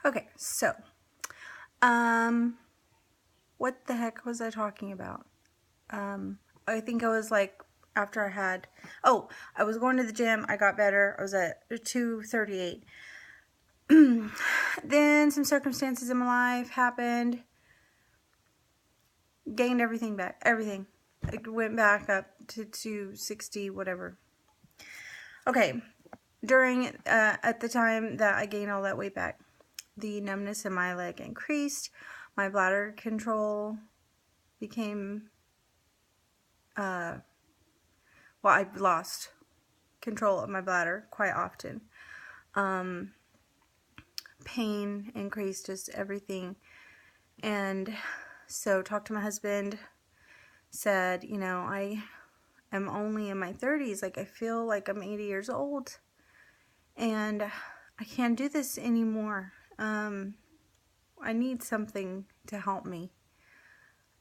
Okay, so, what the heck was I talking about? I think I was like, after I had, I was going to the gym, I got better, I was at 238. Then some circumstances in my life happened, gained everything back, everything. It went back up to 260, whatever. Okay, at the time that I gained all that weight back, the numbness in my leg increased, my bladder control became, I lost control of my bladder quite often. Pain increased, just everything. And so talked to my husband, said, I am only in my 30s. Like, I feel like I'm 80 years old and I can't do this anymore. I need something to help me.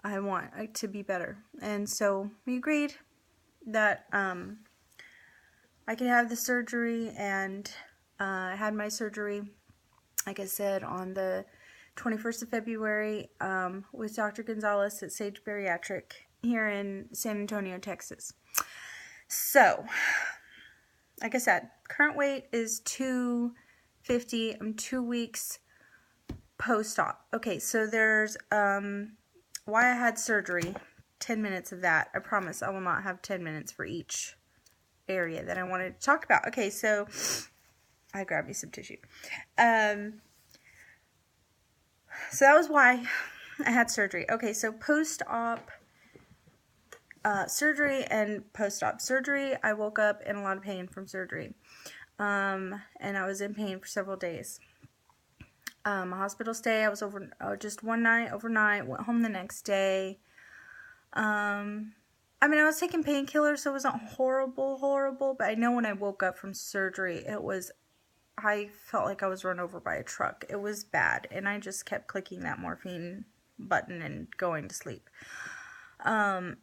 I want to be better. And so we agreed that I could have the surgery, and I had my surgery, like I said, on the 21st of February with Dr. Gonzalez at Sage Bariatric here in San Antonio, Texas. So, like I said, current weight is 250. I'm 2 weeks post-op. Okay, so there's why I had surgery, 10 minutes of that. I promise I will not have 10 minutes for each area that I wanted to talk about. Okay, so I grabbed me some tissue. So that was why I had surgery. Okay, so post-op surgery and post-op surgery, I woke up in a lot of pain from surgery. And I was in pain for several days. A hospital stay, I was over just one night overnight, went home the next day. I was taking painkillers, so it wasn't horrible, but I know when I woke up from surgery, I felt like I was run over by a truck. It was bad, and I just kept clicking that morphine button and going to sleep. I'm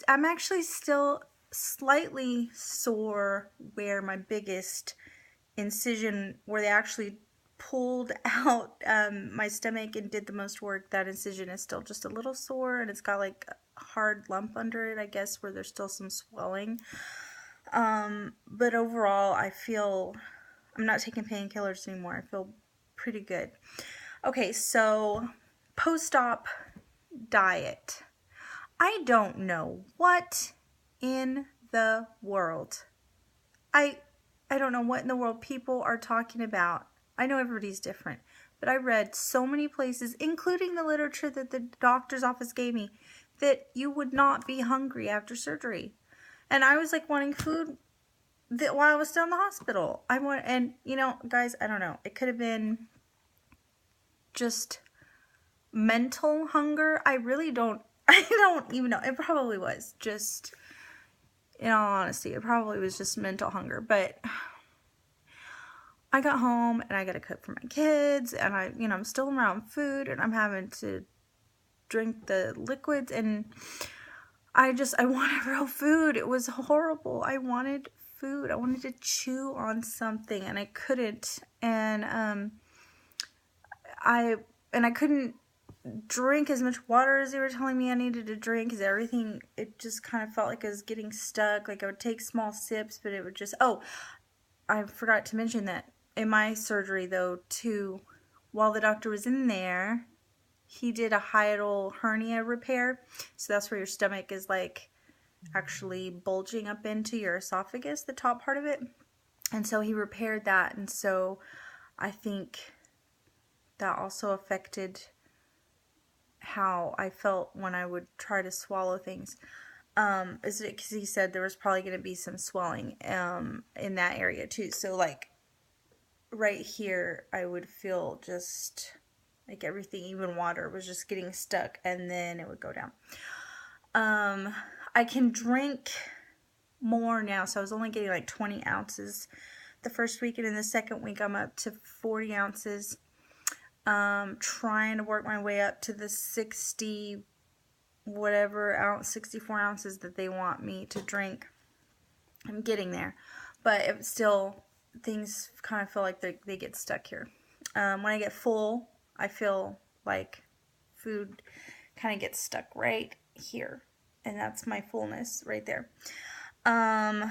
actually still slightly sore where my biggest incision, where they actually pulled out my stomach and did the most work. That incision is still just a little sore, and it's got like a hard lump under it, I guess, where there's still some swelling. But overall, I'm not taking painkillers anymore. I feel pretty good. Okay, so post-op diet. I don't know what in the world. I don't know what in the world people are talking about. I know everybody's different, but I read so many places, including the literature that the doctor's office gave me, that you would not be hungry after surgery. And I was like wanting food while I was still in the hospital. Guys, I don't know. It could have been just mental hunger. I don't even know. It probably was just, in all honesty, it probably was just mental hunger. But I got home and I got to cook for my kids, and I'm still around food, and I'm having to drink the liquids, and I wanted real food. It was horrible. I wanted food. I wanted to chew on something, and I couldn't. And I couldn't drink as much water as they were telling me I needed to drink, because everything, it just kind of felt like it was getting stuck. Like I would take small sips, but it would just, I forgot to mention that in my surgery though too, while the doctor was in there, he did a hiatal hernia repair. So that's where your stomach is like actually bulging up into your esophagus, the top part of it. And so he repaired that. And so I think that also affected how I felt when I would try to swallow things. Is it because he said there was probably going to be some swelling in that area too. So like right here, I would feel just like everything, even water, was just getting stuck, and then it would go down. I can drink more now, so I was only getting like 20 ounces the first week, and in the second week I'm up to 40 ounces. Trying to work my way up to the 64 ounces that they want me to drink. I'm getting there, but it still, things kind of feel like they get stuck here. When I get full, I feel like food kind of gets stuck right here. And that's my fullness right there. I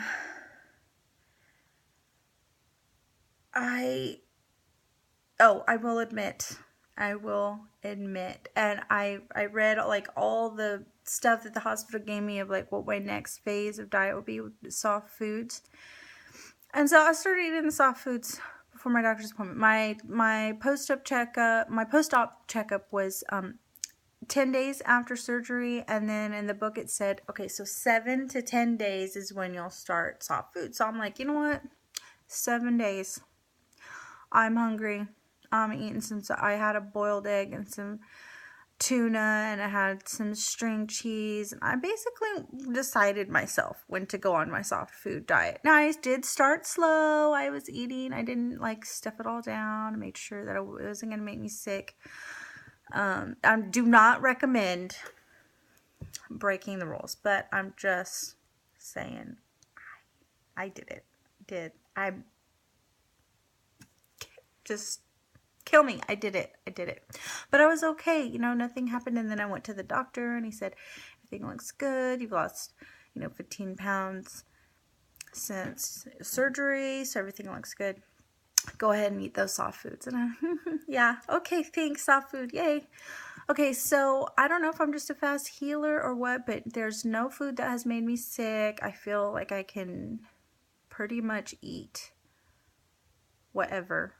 will admit, and I read like all the stuff that the hospital gave me of like what my next phase of diet would be with soft foods. And so I started eating the soft foods before my doctor's appointment. My post-op checkup was 10 days after surgery, and then in the book it said, okay, so 7 to 10 days is when you'll start soft food. So I'm like, you know what? 7 days. I'm hungry. I'm eating I had a boiled egg and some tuna, and I had some string cheese. And I basically decided myself when to go on my soft food diet. Now, I did start slow. I was eating. I didn't like stuff it all down. I made sure that it wasn't going to make me sick. I do not recommend breaking the rules, but I'm just saying I did it. I just kill me. I did it. But I was okay. Nothing happened. And then I went to the doctor and he said, everything looks good. You've lost, 15 pounds since surgery. So everything looks good. Go ahead and eat those soft foods. And yeah, okay, thanks, soft food, yay. Okay, so I don't know if I'm just a fast healer or what, but there's no food that has made me sick. I feel like I can pretty much eat whatever.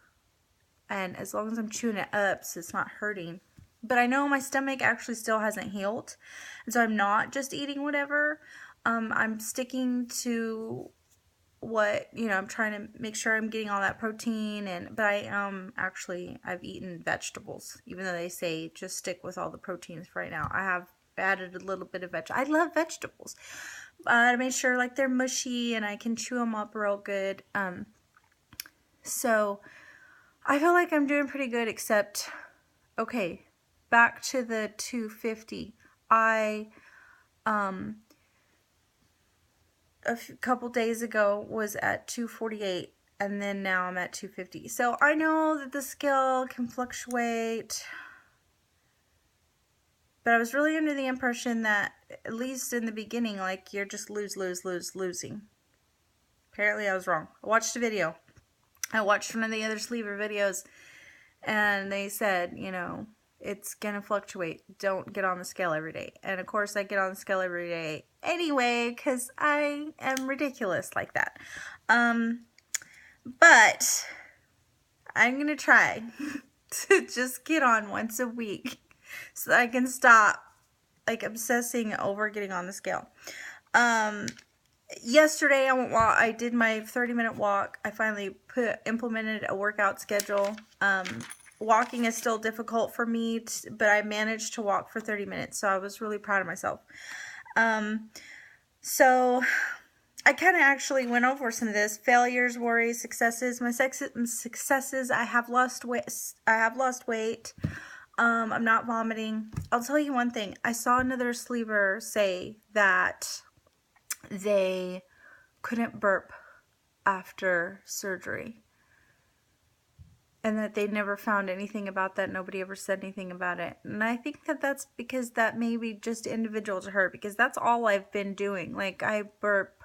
And as long as I'm chewing it up, so it's not hurting. But I know my stomach actually still hasn't healed. And so I'm not just eating whatever. I'm sticking to what, I'm trying to make sure I'm getting all that protein, but I've eaten vegetables, even though they say just stick with all the proteins for right now. I have added a little bit of I love vegetables. I made sure like they're mushy and I can chew them up real good. So I feel like I'm doing pretty good, except, okay, back to the 250. A couple days ago was at 248, and then now I'm at 250. So I know that the scale can fluctuate, but I was really under the impression that, at least in the beginning, like, you're just losing. Apparently I was wrong. I watched a video. I watched one of the other sleever videos, and they said, it's gonna fluctuate. Don't get on the scale every day. And of course I get on the scale every day anyway, because I am ridiculous like that. But I'm gonna try to just get on once a week so that I can stop like obsessing over getting on the scale. Yesterday I did my 30-minute walk. I finally implemented a workout schedule. Walking is still difficult for me, but I managed to walk for 30 minutes, so I was really proud of myself. So I kind of actually went over some of this: failures, worries, successes. My successes: I have lost weight. I'm not vomiting. I'll tell you one thing. I saw another sleever say that they couldn't burp after surgery, and that they never found anything about that. Nobody ever said anything about it. And I think that that's because that may be just individual to her, because that's all I've been doing. Like, I burp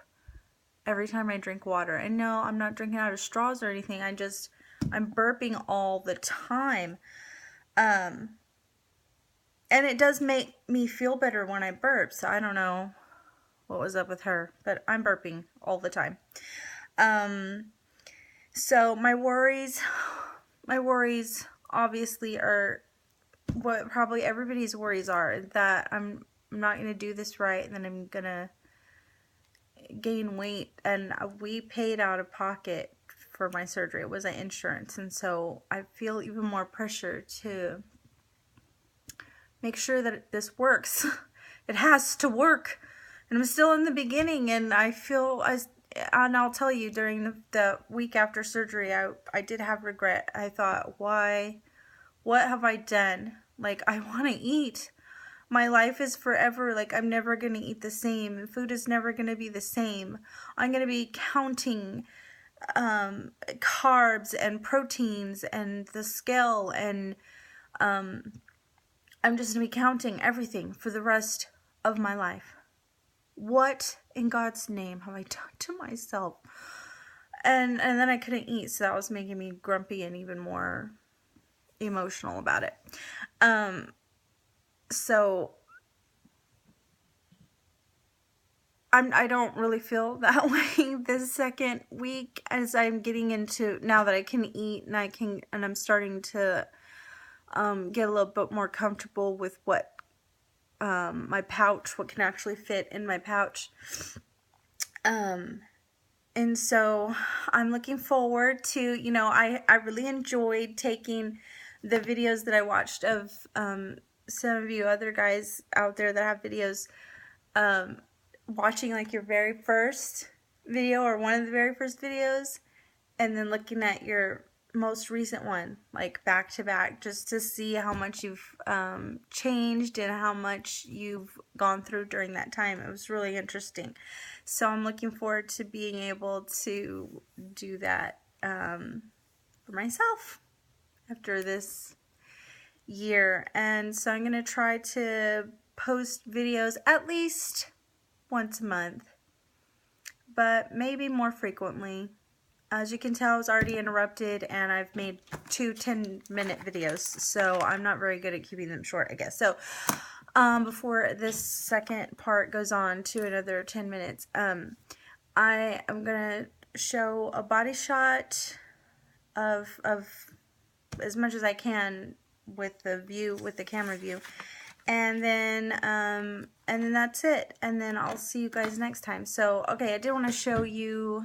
every time I drink water. And no, I'm not drinking out of straws or anything. I'm burping all the time. And it does make me feel better when I burp. So I don't know what was up with her, but I'm burping all the time. So my worries obviously are what probably everybody's worries are, that I'm not going to do this right, and then I'm going to gain weight. And we paid out of pocket for my surgery. It was an insurance, and so I feel even more pressure to make sure that this works. It has to work. And I'm still in the beginning, and I feel and I'll tell you, during the week after surgery, I did have regret. I thought, what have I done? Like, I want to eat. My life is forever. Like, I'm never going to eat the same. Food is never going to be the same. I'm going to be counting carbs and proteins and the scale, and I'm just going to be counting everything for the rest of my life. What in God's name have I done to myself? And then I couldn't eat, so that was making me grumpy and even more emotional about it. So I don't really feel that way this second week, as I'm getting into, now that I can eat and I'm starting to get a little bit more comfortable with what my pouch, what can actually fit in my pouch. And so I'm looking forward to, you know, I really enjoyed taking the videos that I watched of some of you other guys out there that have videos, watching like your very first video or one of the very first videos, and then looking at your most recent one, like back to back, just to see how much you've changed and how much you've gone through during that time. It was really interesting. So I'm looking forward to being able to do that for myself after this year. And so I'm going to try to post videos at least once a month, but maybe more frequently. As you can tell, I was already interrupted, and I've made 2 10-minute videos, so I'm not very good at keeping them short, I guess. So before this second part goes on to another 10 minutes, I am going to show a body shot of as much as I can with the view, with the camera view. And then that's it. And then I'll see you guys next time. So, okay, I did want to show you,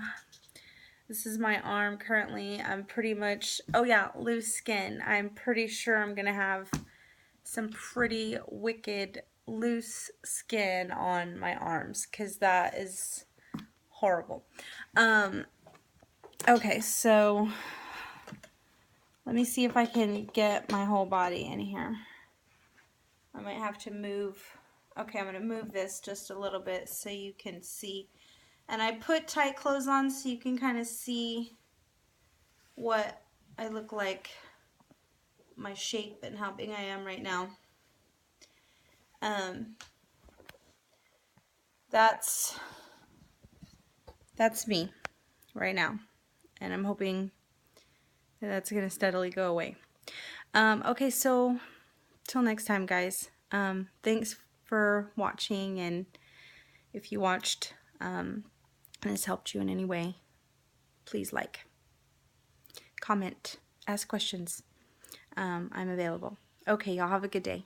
this is my arm currently. I'm pretty much, oh yeah, loose skin. I'm pretty sure I'm going to have some pretty wicked loose skin on my arms, because that is horrible. Okay, so let me see if I can get my whole body in here. I might have to move. Okay, I'm going to move this just a little bit so you can see. And I put tight clothes on so you can kind of see what I look like, my shape, and how big I am right now. That's me right now. And I'm hoping that that's going to steadily go away. Okay, so till next time, guys. Thanks for watching, and if you watched and this helped you in any way, please like, comment, ask questions. I'm available. Okay, y'all have a good day.